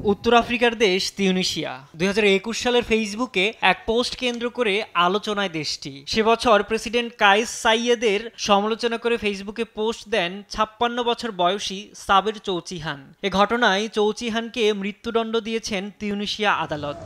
উত্তর আফ্রিকার দেশ তিউনিসিয়া ২০২১ সালের ফেসবুকে এক পোস্ট কেন্দ্র করে আলোচনায় দেশটি। সে বছর প্রেসিডেন্ট কাইস সাইয়েদের সমালোচনা করে ফেসবুকে পোস্ট দেন ৫৬ বছর বয়সী সাবের চৌচিহান। এ ঘটনায় চৌচিহানকে মৃত্যুদণ্ড দিয়েছেন তিউনিসিয়া আদালত।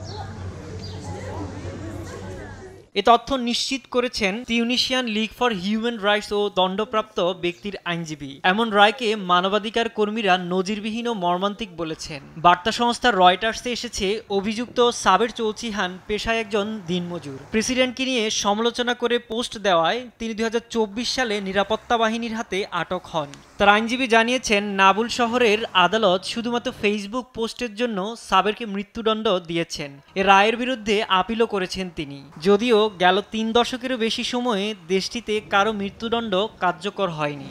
এ তথ্য নিশ্চিত করেছেন Tunisian League for human rights ও দণ্ডপ্রাপ্ত ব্যক্তির আইনজীবী। এমন রায়কে মানবাধিকার কর্মীরা নজিরবিহীন ও মর্মান্তিক বলেছেন। বার্তা সংস্থা রয়টার্সে এসেছে, অভিযুক্ত সাবের চৌচিহান পেশায় একজন দিনমজুর। প্রেসিডেন্টকে নিয়ে সমালোচনা করে পোস্ট দেওয়ায় তিনি ২০২৪ সালে নিরাপত্তা বাহিনীর হাতে আটক হন। তার আইনজীবী জানিয়েছেন, নাবুল শহরের আদালত শুধুমাত্র ফেসবুক পোস্টের জন্য সাবেরকে মৃত্যুদণ্ড দিয়েছেন। এ রায়ের বিরুদ্ধে আপিলও করেছেন তিনি। যদিও গেল ৩ দশকেরও বেশি সময়ে দেশটিতে কারো মৃত্যুদণ্ড কার্যকর হয়নি।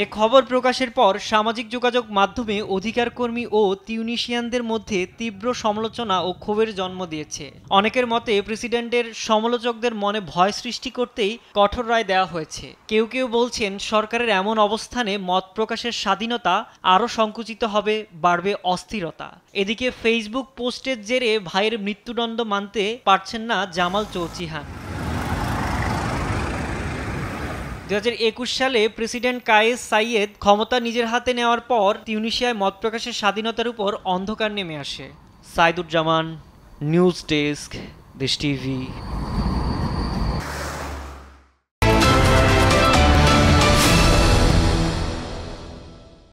এ খবর প্রকাশের পর সামাজিক যোগাযোগ মাধ্যমে অধিকারকর্মী ও তিউনিসিয়ানদের মধ্যে তীব্র সমালোচনা ও ক্ষোভের জন্ম দিয়েছে। অনেকের মতে প্রেসিডেন্টের সমালোচকদের মনে ভয় সৃষ্টি করতেই কঠোর রায় দেওয়া হয়েছে। কেউ কেউ বলছেন, সরকারের এমন অবস্থানে মত প্রকাশের স্বাধীনতা আরও সংকুচিত হবে, বাড়বে অস্থিরতা। এদিকে ফেসবুক পোস্টের জেরে ভাইয়ের মৃত্যুদণ্ড মানতে পারছেন না জামাল চৌচিহান। ২০২১ সালে প্রেসিডেন্ট কায়েস সাইয়েদ ক্ষমতা নিজের হাতে নেওয়ার পর তিউনিসিয়ায় মত প্রকাশের স্বাধীনতার উপর অন্ধকার নেমে আসে। সাইদুজ্জামান, নিউজ ডেস্ক, দেশ টিভি।